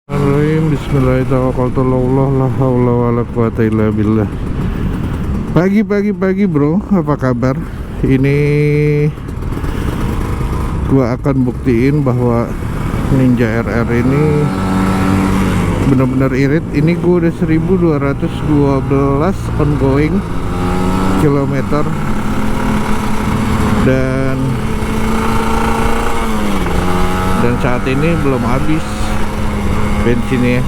Bismillahirrahmanirrahim. Pagi bro, apa kabar? Ini gua akan buktiin bahwa Ninja RR ini benar-benar irit. Ini gua udah 1212 ongoing kilometer dan saat ini belum habis bensinnya.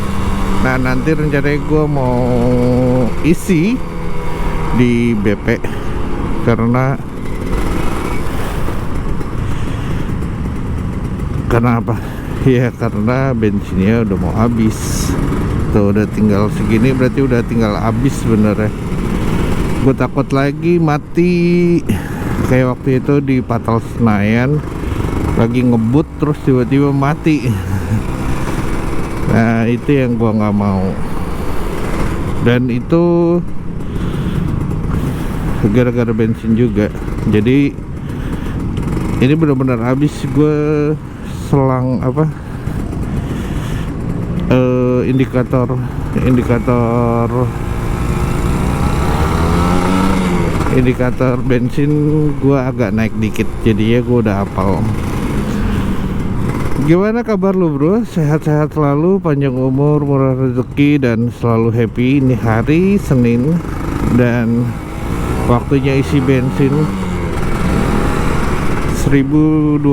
Nah, nanti rencananya gue mau isi di BP karena apa? Ya karena bensinnya udah mau habis. Tuh udah tinggal segini, berarti udah tinggal habis bener ya. Gue takut lagi mati kayak waktu itu di Patal Senayan, lagi ngebut terus tiba-tiba mati. Nah itu yang gua nggak mau, dan itu gara-gara bensin juga. Jadi ini benar-benar habis. Gue selang indikator bensin gua agak naik dikit, jadinya gua udah hafal. Gimana kabar lu bro? Sehat-sehat selalu, panjang umur, murah rezeki, dan selalu happy. Ini hari Senin dan waktunya isi bensin 1219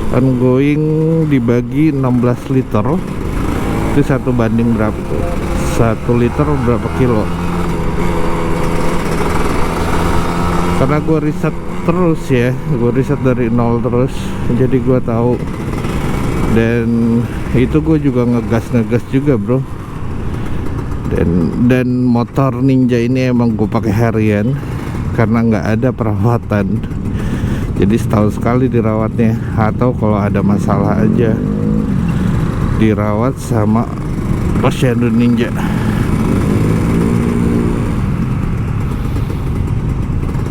ongoing dibagi 16 liter. Itu satu banding berapa tuh? 1 liter berapa kilo? Karena gue riset terus ya, gue riset dari nol terus, jadi gue tahu. Dan itu gue juga ngegas juga bro. Dan motor Ninja ini emang gue pakai harian karena nggak ada perawatan. Jadi setahun sekali dirawatnya, atau kalau ada masalah aja dirawat sama Posyandu Ninja.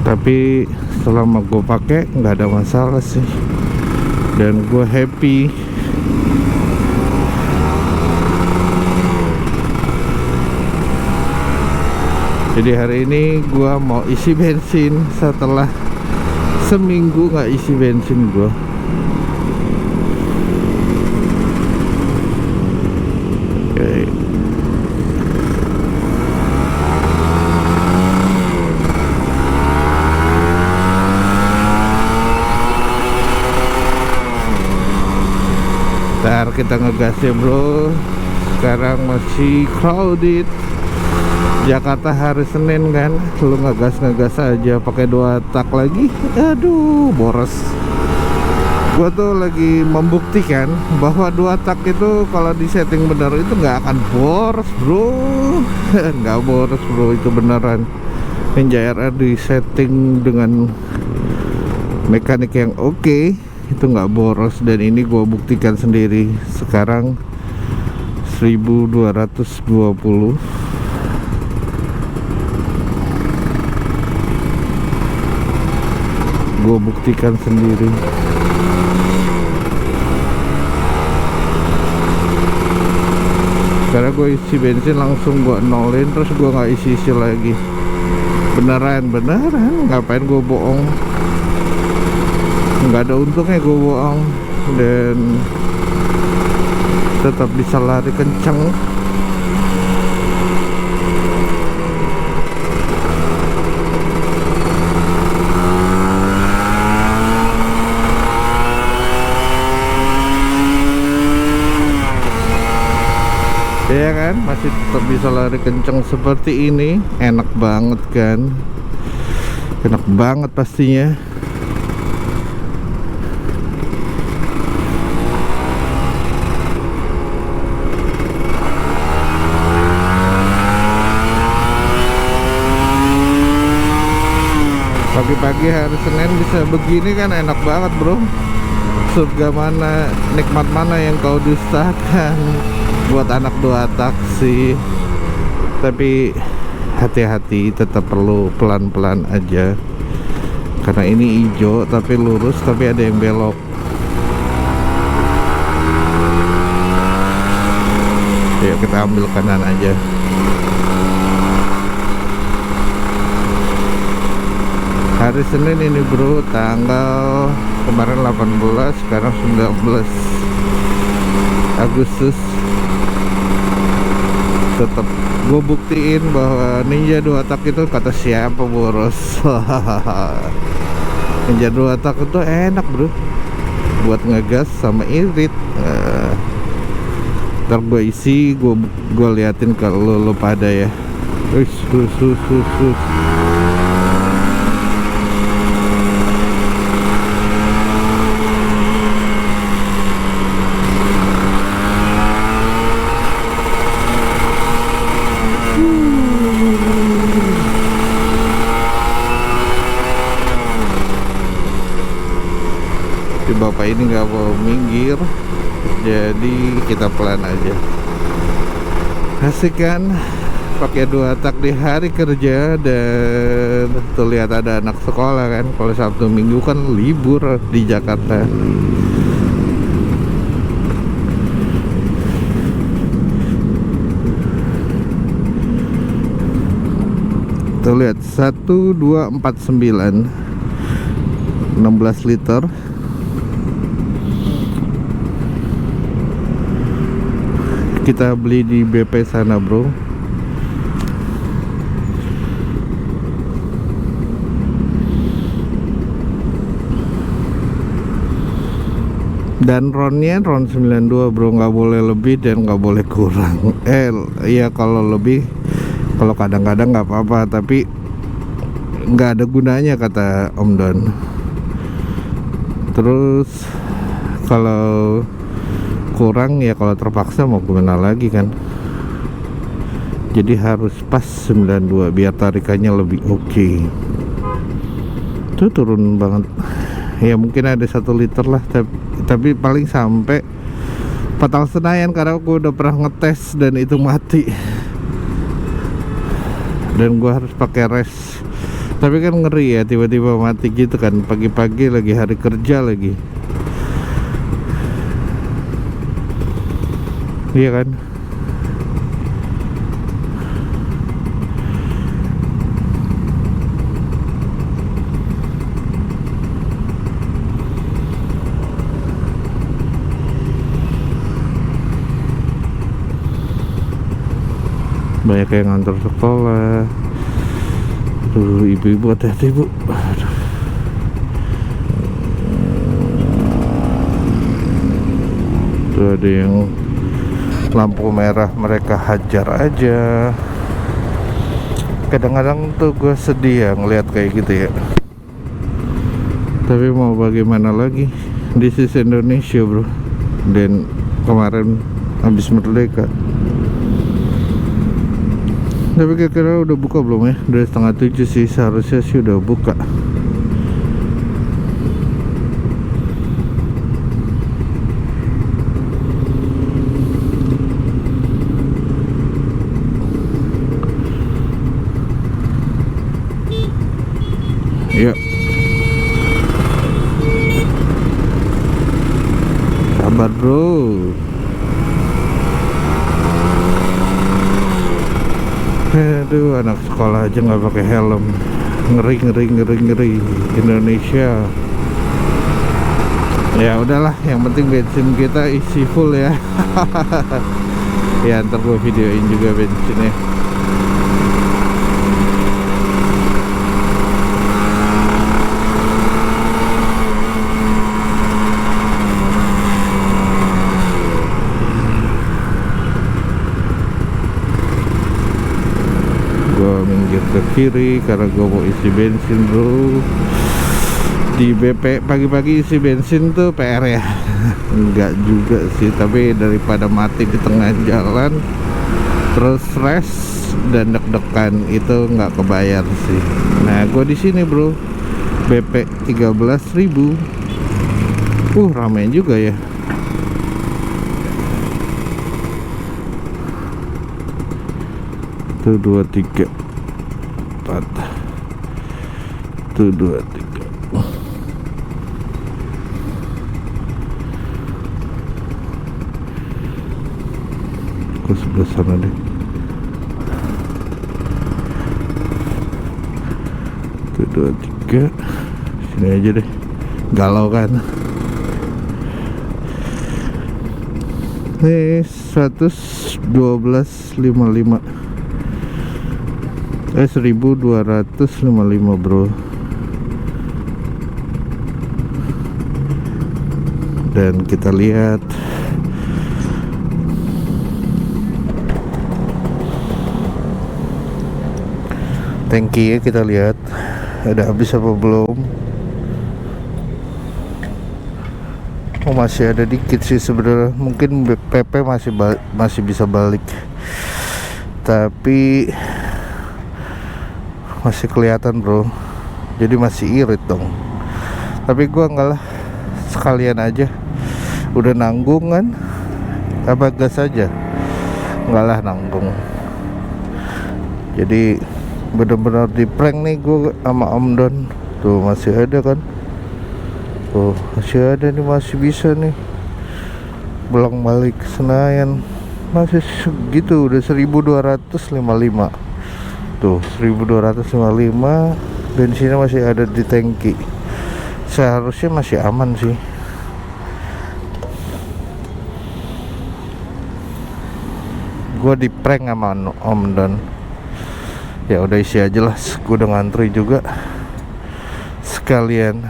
Tapi selama gue pakai nggak ada masalah sih, dan gue happy. Jadi hari ini gue mau isi bensin setelah seminggu nggak isi bensin gue. Oke. Ntar kita ngegas ya bro. Sekarang masih crowded. Jakarta hari Senin kan, lu ngegas aja pakai 2 tak lagi. Aduh boros. Gua tuh lagi membuktikan bahwa 2 tak itu kalau disetting benar itu nggak akan boros bro. Nggak boros bro, itu beneran. Ninja RR disetting dengan mekanik yang oke, itu nggak boros. Dan ini gua buktikan sendiri. Sekarang 1220. Gue buktikan sendiri. Karena gue isi bensin langsung gue nolin, terus gue nggak isi lagi. Beneran, ngapain gue bohong? Nggak ada untungnya gue bohong, dan tetap bisa lari kenceng. Ya kan, masih tetap bisa lari kenceng seperti ini. Enak banget kan, enak banget pastinya. Pagi-pagi hari Senin bisa begini kan enak banget bro. Surga mana, nikmat mana yang kau dustakan buat anak 2 taksi. Tapi hati-hati, tetap perlu pelan-pelan aja. Karena ini hijau tapi lurus, tapi ada yang belok. kita ambil kanan aja. Hari Senin ini bro, tanggal kemarin 18, sekarang 19 Agustus. Tetap gue buktiin bahwa Ninja 2 tak itu kata siapa boros. Ninja 2 tak itu enak bro buat ngegas sama irit. Ntar gue isi, gue liatin ke lo pada ya. Sus. Bapak ini nggak mau minggir, jadi kita pelan aja. Asik kan pakai 2 tak di hari kerja, dan tuh lihat ada anak sekolah kan. Kalau Sabtu Minggu kan libur di Jakarta. Tuh lihat 1249 16 liter. Kita beli di BP sana bro. Dan ronnya ron 92 bro, nggak boleh lebih dan nggak boleh kurang. Iya kalau lebih, kalau kadang-kadang nggak apa-apa, tapi nggak ada gunanya kata Om Don. Terus kalau kurang ya kalau terpaksa mau gimana lagi kan. Jadi harus pas 92 biar tarikannya lebih oke. Itu turun banget. Ya mungkin ada 1 liter lah, tapi paling sampai Patal Senayan karena aku udah pernah ngetes dan itu mati. Dan gua harus pakai res. Tapi kan ngeri ya tiba-tiba mati gitu kan, pagi-pagi lagi hari kerja lagi. Iya kan? Banyak yang ngantor sekolah. Tuh ibu-ibu, hati-hati bu. Aduh. Tuh ada yang lampu merah mereka hajar aja. Kadang-kadang tuh gue sedih ya ngeliat kayak gitu ya. Tapi mau bagaimana lagi, this is Indonesia bro. Dan kemarin habis merdeka. Tapi kira-kira udah buka belum ya? Udah 6:30 sih, seharusnya sih udah buka. Yuk, sabar bro. Aduh, anak sekolah aja nggak pakai helm. Ngeri Indonesia. Ya udahlah, yang penting bensin kita isi full ya. Ya ntar gue videoin juga bensinnya. Minggir ke kiri karena gue mau isi bensin bro. Di BP pagi-pagi isi bensin tuh PR ya. Enggak juga sih, tapi daripada mati di tengah jalan terus rest dan deg-degan itu nggak kebayar sih. Nah gue di sini bro, BP 13.000. Ramai juga ya. Tuh 23 4 tuh 23. ke sebelah sana deh. Tuh, 2, 3. Sini aja deh. Galau kan. Nih 112.55. 1255 bro. Dan kita lihat tangki ya, kita lihat ada habis apa belum. Oh, masih ada dikit sih sebenarnya. Mungkin PP masih bisa balik, tapi masih kelihatan bro, jadi masih irit dong. Tapi gua enggak lah, sekalian aja, udah nanggung kan, apa gas aja. Enggak lah, nanggung. Jadi bener-bener di prank nih gue sama Om Don. Tuh masih ada kan, tuh masih ada nih, masih bisa nih pulang balik ke Senayan. Masih segitu, udah 1255. Tuh 1255. Bensinnya masih ada di tangki, seharusnya masih aman sih. Gue di prank sama Om Don. Ya udah isi aja lah, gue udah ngantri juga sekalian.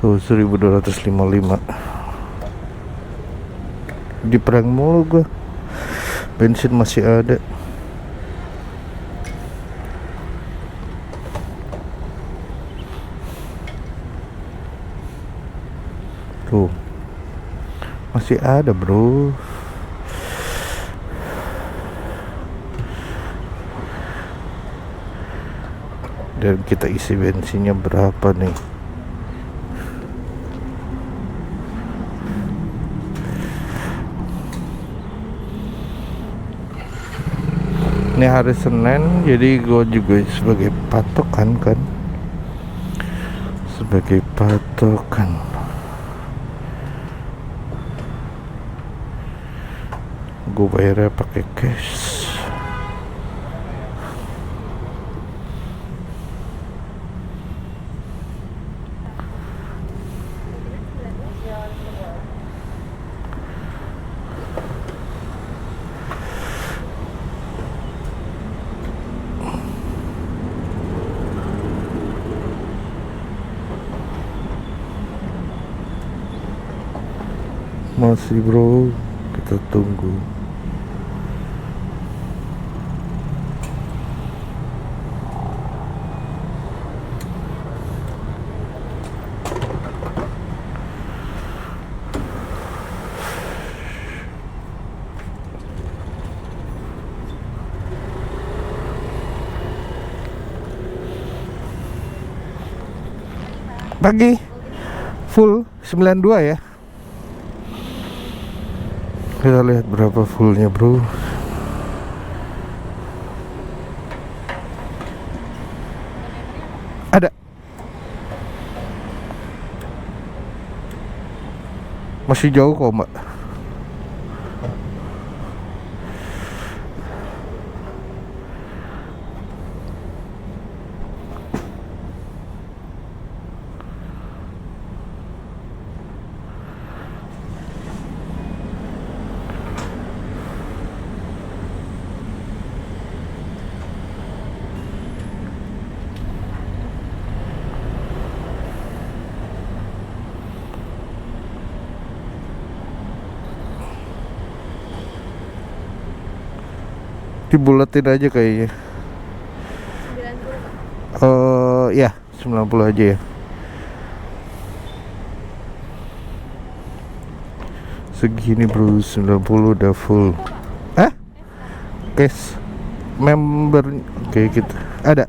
Tuh 1255. Di prank mulu gua. Bensin masih ada. Tuh masih ada bro. Dan kita isi bensinnya berapa nih? Ini hari Senin, jadi gue juga sebagai patokan kan, sebagai patokan. Gue bayarnya pakai cash. Masih bro, kita tunggu. Pagi full 92 ya. Kita lihat berapa fullnya bro. Ada. Masih jauh kok mbak. Dibulatin aja kayaknya. 90 ya 90 aja ya. Segini bro, 90 udah full. Cash member. Oke, kita ada.